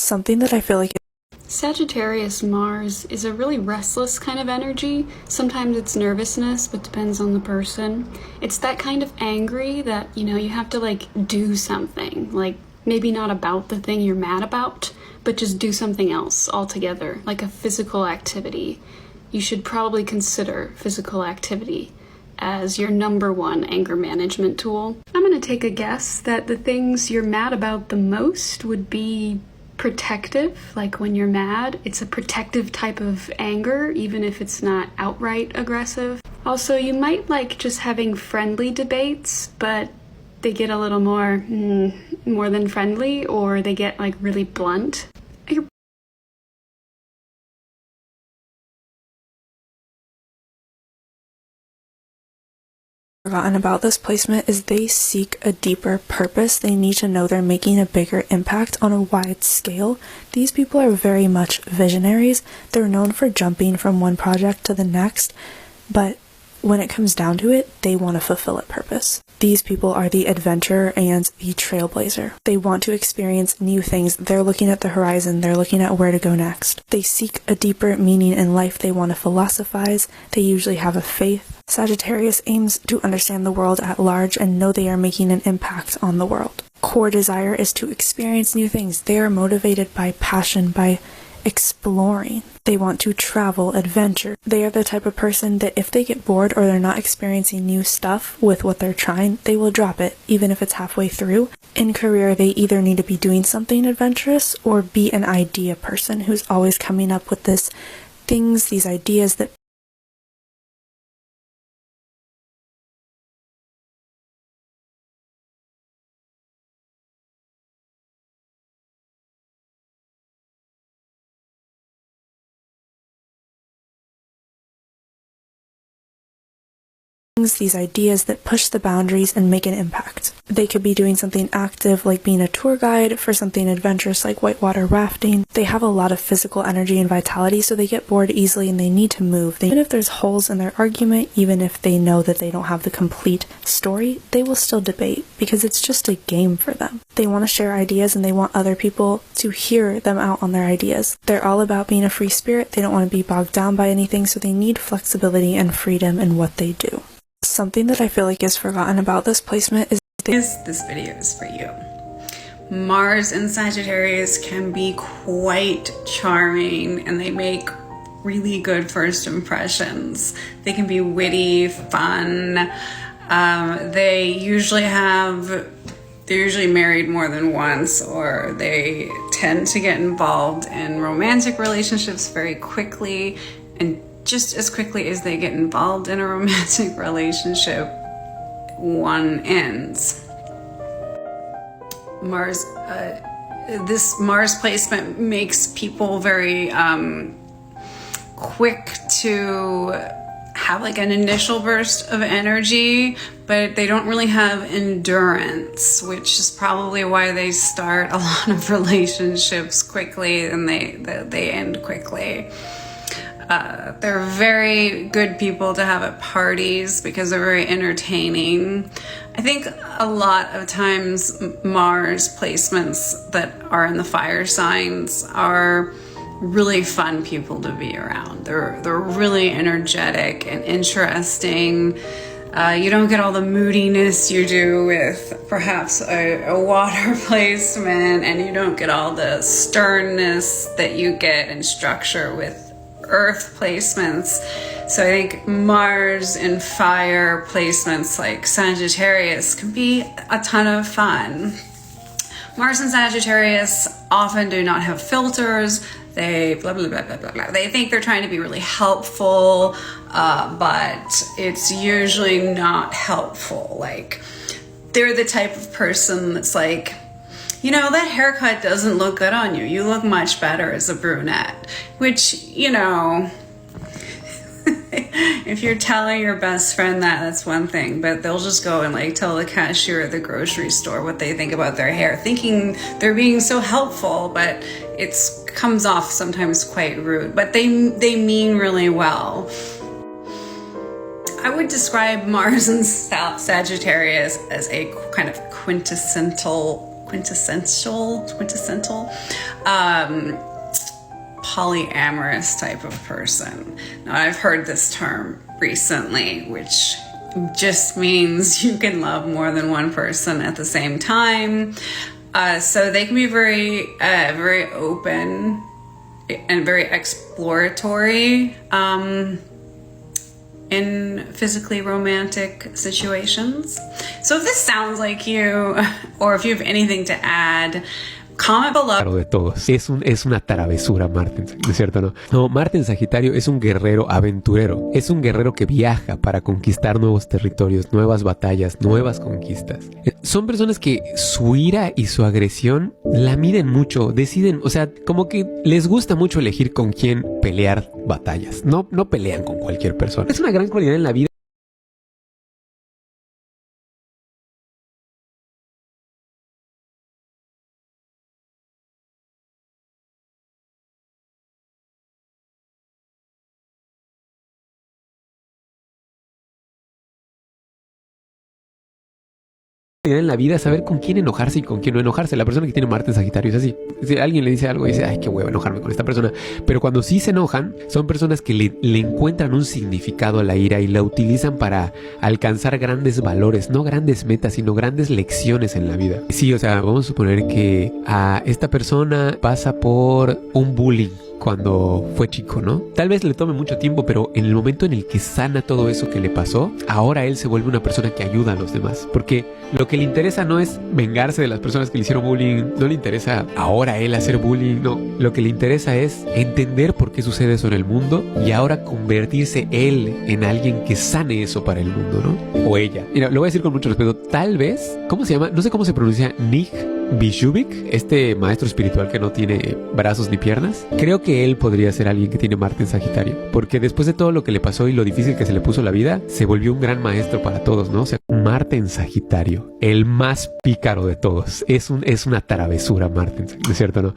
Something that I feel like Sagittarius Mars is a really restless kind of energy. Sometimes it's nervousness, but depends on the person. It's that kind of angry that, you have to like do something, like maybe not about the thing you're mad about, but just do something else altogether, like a physical activity. You should probably consider physical activity as your #1 anger management tool. I'm gonna take a guess that the things you're mad about the most would be protective. Like when you're mad, it's a protective type of anger, even if it's not outright aggressive. Also, you might like just having friendly debates, but they get a little more than friendly, or they get like really blunt. Forgotten about this placement is they seek a deeper purpose. They need to know they're making a bigger impact on a wide scale. These people are very much visionaries. They're known for jumping from one project to the next, but when it comes down to it, they want to fulfill a purpose. These people are the adventurer and the trailblazer. They want to experience new things. They're looking at the horizon. They're looking at where to go next. They seek a deeper meaning in life. They want to philosophize. They usually have a faith. Sagittarius aims to understand the world at large and know they are making an impact on the world. Core desire is to experience new things. They are motivated by passion, by exploring. They want to travel, adventure. They are the type of person that if they get bored or they're not experiencing new stuff with what they're trying, they will drop it, even if it's halfway through. In career, they either need to be doing something adventurous or be an idea person who's always coming up with these ideas that push the boundaries and make an impact. They could be doing something active like being a tour guide, for something adventurous like whitewater rafting. They have a lot of physical energy and vitality, so they get bored easily and they need to move. Even if there's holes in their argument, even if they know that they don't have the complete story, they will still debate because it's just a game for them. They want to share ideas and they want other people to hear them out on their ideas. They're all about being a free spirit. They don't want to be bogged down by anything, so they need flexibility and freedom in what they do. Something that I feel like is forgotten about this placement is this video is for you. Mars in Sagittarius can be quite charming and they make really good first impressions. They can be witty, fun. They're usually married more than once, or they tend to get involved in romantic relationships very quickly, and just as quickly as they get involved in a romantic relationship, one ends. This Mars placement makes people very quick to have like an initial burst of energy, but they don't really have endurance, which is probably why they start a lot of relationships quickly and they end quickly. They're very good people to have at parties because they're very entertaining. I think a lot of times Mars placements that are in the fire signs are really fun people to be around. They're really energetic and interesting. You don't get all the moodiness you do with perhaps a water placement, and you don't get all the sternness that you get in structure with Earth placements. So I think Mars and fire placements like Sagittarius can be a ton of fun. Mars and Sagittarius often do not have filters. They blah, blah, blah, blah, blah, blah. They think they're trying to be really helpful, but it's usually not helpful. Like, they're the type of person that's like, that haircut doesn't look good on you. You look much better as a brunette. Which, if you're telling your best friend that's one thing, but they'll just go and like tell the cashier at the grocery store what they think about their hair, thinking they're being so helpful, but it comes off sometimes quite rude. But they mean really well. I would describe Mars and Sagittarius as a kind of quintessential polyamorous type of person. Now, I've heard this term recently, which just means you can love more than one person at the same time. So they can be very, very open and very exploratory in physically romantic situations. So if this sounds like you, or if you have anything to add, comment below. De todos. Es una travesura Marte, ¿no es cierto? No, Marte en Sagitario es un guerrero aventurero. Es un guerrero que viaja para conquistar nuevos territorios, nuevas batallas, nuevas conquistas. Son personas que su ira y su agresión la miden mucho, deciden, o sea, como que les gusta mucho elegir con quién pelear batallas. No pelean con cualquier persona. Es una gran cualidad en la vida. En la vida saber con quién enojarse y con quién no enojarse. La persona que tiene Marte en Sagitario es así. Si alguien le dice algo y dice, ay, qué huevo enojarme con esta persona. Pero cuando sí se enojan, son personas que le encuentran un significado a la ira y la utilizan para alcanzar grandes valores, no grandes metas, sino grandes lecciones en la vida. Sí, o sea, vamos a suponer que a esta persona pasa por un bullying cuando fue chico, ¿no? Tal vez le tome mucho tiempo, pero en el momento en el que sana todo eso que le pasó, ahora él se vuelve una persona que ayuda a los demás. Porque lo que le interesa no es vengarse de las personas que le hicieron bullying, no le interesa ahora él hacer bullying, no. Lo que le interesa es entender por qué sucede eso en el mundo y ahora convertirse él en alguien que sane eso para el mundo, ¿no? O ella. Mira, lo voy a decir con mucho respeto. Tal vez, ¿cómo se llama? No sé cómo se pronuncia, Nick Bijubik, este maestro espiritual que no tiene brazos ni piernas. Creo que él podría ser alguien que tiene Marte en Sagitario, porque después de todo lo que le pasó y lo difícil que se le puso la vida, se volvió un gran maestro para todos, ¿no? O sea, Marte en Sagitario, el más pícaro de todos. Es una travesura Marte, ¿no es cierto, no?